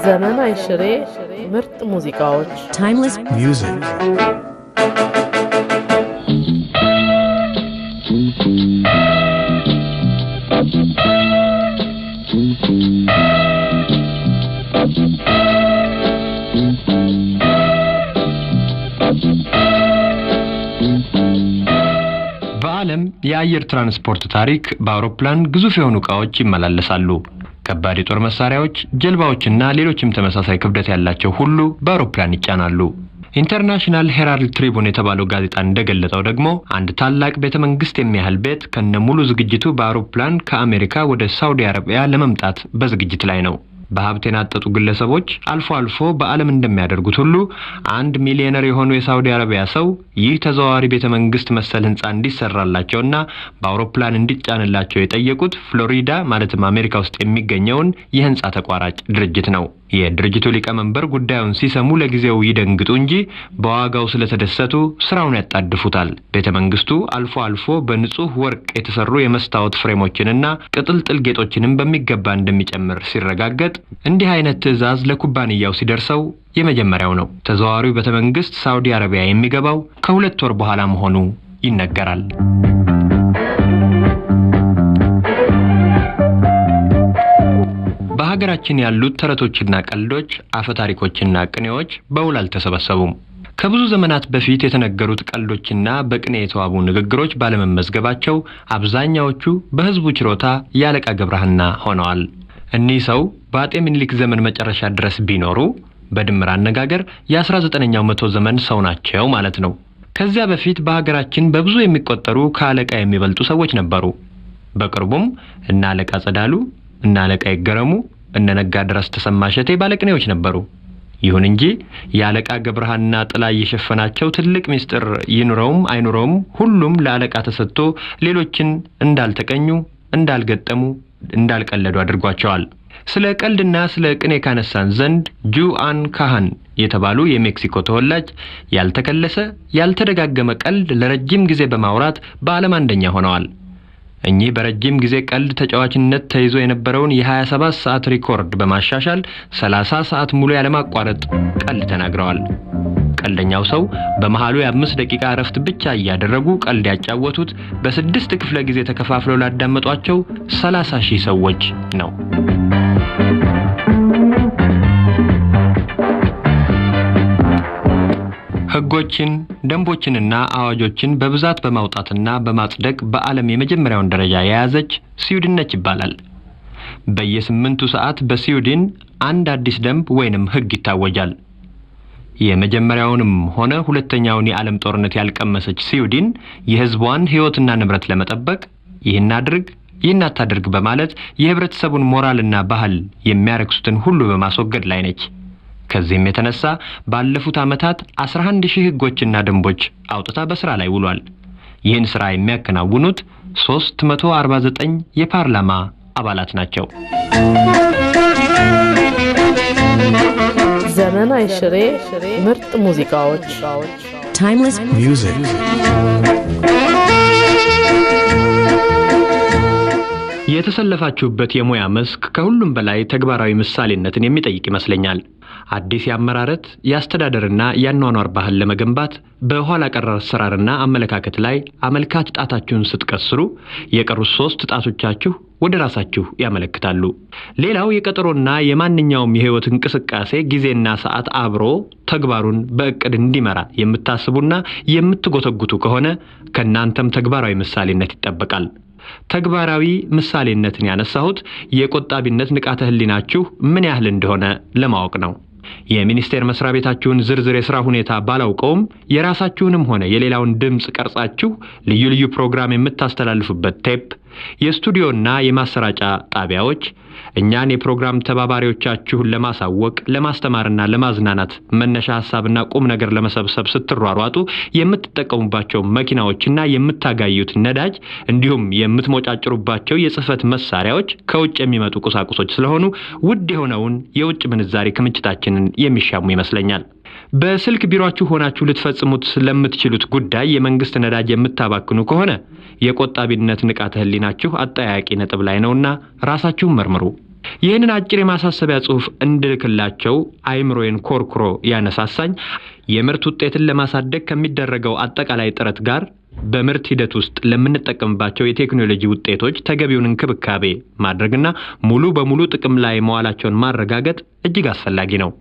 ዘመን አይሽሬ ምርጥ ሙዚቃዎች timeless music በዓለም የአየር ትራንስፖርት ታሪክ በአውሮፕላን ግዙፍ የሆኑ ዕቃዎች ይመላለሳሉ። ከባድ የጦር መሳሪያዎች፣ ጀልባዎችና ሌሎችም ተመሳሳይ ክብደት ያላቸው ሁሉ በአውሮፕላን ይጫናሉ። ኢንተርናሽናል ሄራልድ ትሪቡን የተባለው ጋዜጣ እንደገለጸው ደግሞ አንድ ታላቅ ቤተመንግስት የሚያህል ቤት ከነሙሉ ዝግጅቱ በአውሮፕላን ከአሜሪካ ወደ ሳውዲ አረቢያ ለመምጣት በዝግጅት ላይ ነው። በሀብት የናጠጡ ግለሰቦች አልፎ አልፎ በዓለም እንደሚያደርጉት ሁሉ 1 ሚሊዮነር የሆኑ የሳውዲ አረቢያ ሰው ይህ ተዘዋዋሪ ቤተመንግስት መሰል ህንጻ እንዲሰራላቸውና በአውሮፕላን እንዲጫንላቸው የጠየቁት ፍሎሪዳ ማለትም አሜሪካ ውስጥ የሚገኘውን የህንጻ ተቋራጭ ድርጅት ነው። የድርጅቱ ሊቀመንበር ጉዳዩን ሲሰሙ ለጊዜው ይደንግጡ እንጂ በዋጋው ስለተደሰቱ ስራውን ያጣድፉታል። ቤተመንግስቱ አልፎ አልፎ በንጹህ ወርቅ የተሰሩ የመስታወት ፍሬሞችንና ቅጥልጥል ጌጦችንም በሚገባ እንደሚጨምር ሲረጋገጥ እንዲህ አይነት ትዕዛዝ ለኩባንያው ሲደርሰው የመጀመሪያው ነው። ተዘዋዋሪው ቤተመንግስት ሳውዲ አረቢያ የሚገባው ከ2 ወር በኋላ መሆኑ ይነገራል። በሀገራችን ያሉት ተረቶችና ቀልዶች፣ አፈታሪኮችና ቅኔዎች በውል አልተሰበሰቡም። ከብዙ ዘመናት በፊት የተነገሩት ቀልዶችና በቅኔ የተዋቡ ንግግሮች ባለመመዝገባቸው አብዛኛዎቹ በህዝቡ ችሮታ ያለቃ ገብረሃና ሆነዋል። እኒህ ሰው በአጤ ምኒልክ ዘመን መጨረሻ ድረስ ቢኖሩ በድምር አነጋገር የ19ኛው መቶ ዘመን ሰው ናቸው ማለት ነው። ከዚያ በፊት በሀገራችን በብዙ የሚቆጠሩ ከአለቃ የሚበልጡ ሰዎች ነበሩ። በቅርቡም እነ አለቃ ጸዳሉ፣ እነ አለቃ ይገረሙ፣ እነ ነጋ ድረስ ተሰማ ሸቴ ባለቅኔዎች ነበሩ። ይሁን እንጂ የአለቃ ገብረሃና ጥላ የሸፈናቸው ትልቅ ሚስጥር ይኑረውም አይኑረውም ሁሉም ለአለቃ ተሰጥቶ ሌሎችን እንዳልተቀኙ፣ እንዳልገጠሙ፣ እንዳልቀለዱ አድርጓቸዋል። ስለ ቀልድና ስለ ቅኔ ካነሳን ዘንድ ጁአን ካሃን የተባሉ የሜክሲኮ ተወላጅ ያልተከለሰ ያልተደጋገመ ቀልድ ለረጅም ጊዜ በማውራት በዓለም አንደኛ ሆነዋል። እኚህ በረጅም ጊዜ ቀልድ ተጫዋችነት ተይዞ የነበረውን የ27 ሰዓት ሪኮርድ በማሻሻል 30 ሰዓት ሙሉ ያለማቋረጥ ቀልድ ተናግረዋል። ቀልደኛው ሰው በመሃሉ የ5 ደቂቃ እረፍት ብቻ እያደረጉ ቀልድ ያጫወቱት በ6 ክፍለ ጊዜ ተከፋፍለው ላዳመጧቸው 30,000 ሰዎች ነው። ህጎችን፣ ደንቦችንና አዋጆችን በብዛት በማውጣትና በማጽደቅ በዓለም የመጀመሪያውን ደረጃ የያዘች ስዊድን ነች ይባላል። በየ8 ሰዓት በስዊድን አንድ አዲስ ደንብ ወይንም ህግ ይታወጃል። የመጀመሪያውንም ሆነ ሁለተኛውን የዓለም ጦርነት ያልቀመሰች ስዊድን የህዝቧን ህይወትና ንብረት ለመጠበቅ ይህን አድርግ ይህን አታድርግ በማለት የህብረተሰቡን ሞራልና ባህል የሚያረክሱትን ሁሉ በማስወገድ ላይ ነች። ከዚህም የተነሳ ባለፉት ዓመታት 11,000 ህጎችና ደንቦች አውጥታ በስራ ላይ ውሏል። ይህን ስራ የሚያከናውኑት 349 የፓርላማ አባላት ናቸው። ዘመን አይሽሬ ምርጥ ሙዚቃዎች timeless music የተሰለፋችሁበት የሙያ መስክ ከሁሉም በላይ ተግባራዊ ምሳሌነትን የሚጠይቅ ይመስለኛል። አዲስ የአመራረት የአስተዳደርና የአኗኗር ባህል ለመገንባት በኋላ ቀር አሰራርና አመለካከት ላይ አመልካች ጣታችሁን ስትቀስሩ የቀሩት 3 ጣቶቻችሁ ወደ ራሳችሁ ያመለክታሉ። ሌላው የቀጠሮና የማንኛውም የህይወት እንቅስቃሴ ጊዜና ሰዓት አብሮ ተግባሩን በእቅድ እንዲመራ የምታስቡና የምትጎተጉቱ ከሆነ ከናንተም ተግባራዊ ምሳሌነት ይጠበቃል። ተግባራዊ ምሳሌነትን ያነሳሁት የቆጣቢነት ንቃተ ህሊናችሁ ምን ያህል እንደሆነ ለማወቅ ነው። የሚኒስቴር መስሪያ ቤታችሁን ዝርዝር የሥራ ሁኔታ ባላውቀውም የራሳችሁንም ሆነ የሌላውን ድምጽ ቀርጻችሁ ልዩ ልዩ ፕሮግራም የምታስተላልፉበት ቴፕ፣ የስቱዲዮና የማሰራጫ ጣቢያዎች እኛን የፕሮግራም ተባባሪዎቻችሁን ለማሳወቅ ለማስተማርና ለማዝናናት መነሻ ሐሳብና ቁም ነገር ለመሰብሰብ ስትሯሯጡ የምትጠቀሙባቸው መኪናዎችና የምታጋዩት ነዳጅ እንዲሁም የምትሞጫጭሩባቸው የጽህፈት መሳሪያዎች ከውጭ የሚመጡ ቁሳቁሶች ስለሆኑ ውድ የሆነውን የውጭ ምንዛሪ ክምችታችንን የሚሻሙ ይመስለኛል። በስልክ ቢሮአችሁ ሆናችሁ ልትፈጽሙት ስለምትችሉት ጉዳይ የመንግስት ነዳጅ የምታባክኑ ከሆነ የቆጣቢነት ንቃተ ህሊናችሁ አጠያቂ ነጥብ ላይ ነውና ራሳችሁን መርምሩ። ይህንን አጭር የማሳሰቢያ ጽሑፍ እንድልክላቸው አይምሮዬን ኮርኩሮ ያነሳሳኝ የምርት ውጤትን ለማሳደግ ከሚደረገው አጠቃላይ ጥረት ጋር በምርት ሂደት ውስጥ ለምንጠቀምባቸው የቴክኖሎጂ ውጤቶች ተገቢውን እንክብካቤ ማድረግና ሙሉ በሙሉ ጥቅም ላይ መዋላቸውን ማረጋገጥ እጅግ አስፈላጊ ነው።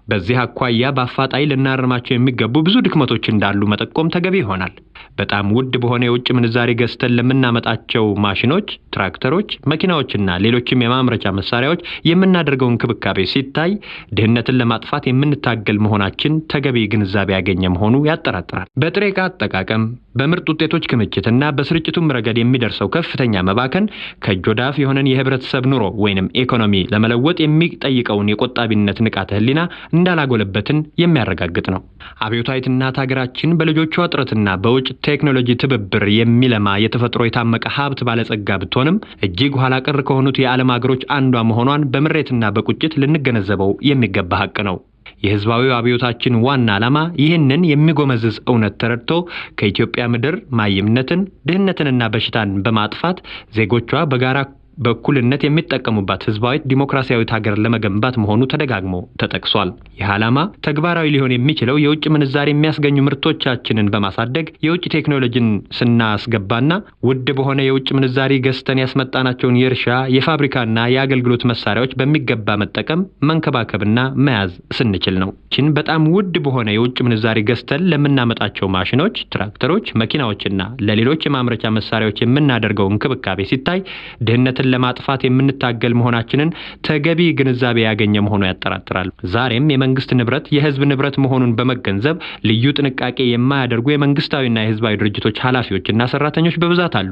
በዚህ አኳያ በአፋጣኝ ልናርማቸው የሚገቡ ብዙ ድክመቶች እንዳሉ መጠቆም ተገቢ ይሆናል። በጣም ውድ በሆነ የውጭ ምንዛሪ ገዝተን ለምናመጣቸው ማሽኖች፣ ትራክተሮች፣ መኪናዎችና ሌሎችም የማምረቻ መሳሪያዎች የምናደርገው እንክብካቤ ሲታይ ድህነትን ለማጥፋት የምንታገል መሆናችን ተገቢ ግንዛቤ ያገኘ መሆኑ ያጠራጥራል። በጥሬ ዕቃ አጠቃቀም፣ በምርት ውጤቶች ክምችትና በስርጭቱም ረገድ የሚደርሰው ከፍተኛ መባከን ከእጅ ወደ አፍ የሆነን የህብረተሰብ ኑሮ ወይንም ኢኮኖሚ ለመለወጥ የሚጠይቀውን የቆጣቢነት ንቃተ ህሊና እንዳላጎለበትን የሚያረጋግጥ ነው። አብዮታዊት እናት ሀገራችን በልጆቿ ጥረትና በውጭ ቴክኖሎጂ ትብብር የሚለማ የተፈጥሮ የታመቀ ሀብት ባለጸጋ ብትሆንም እጅግ ኋላ ቀር ከሆኑት የዓለም ሀገሮች አንዷ መሆኗን በምሬትና በቁጭት ልንገነዘበው የሚገባ ሀቅ ነው። የህዝባዊ አብዮታችን ዋና ዓላማ ይህንን የሚጎመዝዝ እውነት ተረድቶ ከኢትዮጵያ ምድር ማይምነትን፣ ድህነትንና በሽታን በማጥፋት ዜጎቿ በጋራ በኩልነት የሚጠቀሙባት ህዝባዊት ዲሞክራሲያዊት ሀገር ለመገንባት መሆኑ ተደጋግሞ ተጠቅሷል። ይህ ዓላማ ተግባራዊ ሊሆን የሚችለው የውጭ ምንዛሪ የሚያስገኙ ምርቶቻችንን በማሳደግ የውጭ ቴክኖሎጂን ስናስገባና ውድ በሆነ የውጭ ምንዛሪ ገዝተን ያስመጣናቸውን የእርሻ የፋብሪካና የአገልግሎት መሳሪያዎች በሚገባ መጠቀም መንከባከብና መያዝ ስንችል ነው። ችን በጣም ውድ በሆነ የውጭ ምንዛሪ ገዝተን ለምናመጣቸው ማሽኖች፣ ትራክተሮች፣ መኪናዎችና ለሌሎች የማምረቻ መሳሪያዎች የምናደርገው እንክብካቤ ሲታይ ድህነትን ለማጥፋት የምንታገል መሆናችንን ተገቢ ግንዛቤ ያገኘ መሆኑ ያጠራጥራል። ዛሬም የመንግስት ንብረት የህዝብ ንብረት መሆኑን በመገንዘብ ልዩ ጥንቃቄ የማያደርጉ የመንግስታዊና የህዝባዊ ድርጅቶች ኃላፊዎችና ሰራተኞች በብዛት አሉ።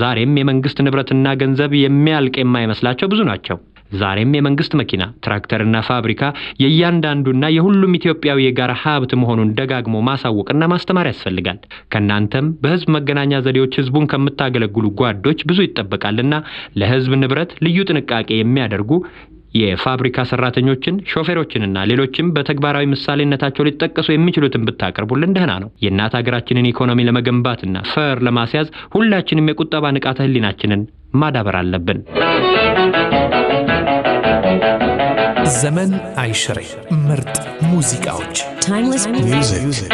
ዛሬም የመንግስት ንብረትና ገንዘብ የሚያልቅ የማይመስላቸው ብዙ ናቸው። ዛሬም የመንግስት መኪና፣ ትራክተርና ፋብሪካ የእያንዳንዱና የሁሉም ኢትዮጵያዊ የጋራ ሀብት መሆኑን ደጋግሞ ማሳወቅና ማስተማር ያስፈልጋል። ከናንተም በህዝብ መገናኛ ዘዴዎች ህዝቡን ከምታገለግሉ ጓዶች ብዙ ይጠበቃልና ለህዝብ ንብረት ልዩ ጥንቃቄ የሚያደርጉ የፋብሪካ ሰራተኞችን፣ ሾፌሮችንና ሌሎችም በተግባራዊ ምሳሌነታቸው ሊጠቀሱ የሚችሉትን ብታቀርቡልን ደህና ነው። የእናት ሀገራችንን ኢኮኖሚ ለመገንባትና ፈር ለማስያዝ ሁላችንም የቁጠባ ንቃተ ህሊናችንን ማዳበር አለብን። ዘመን አይሽሬ ምርጥ ሙዚቃዎች Timeless Music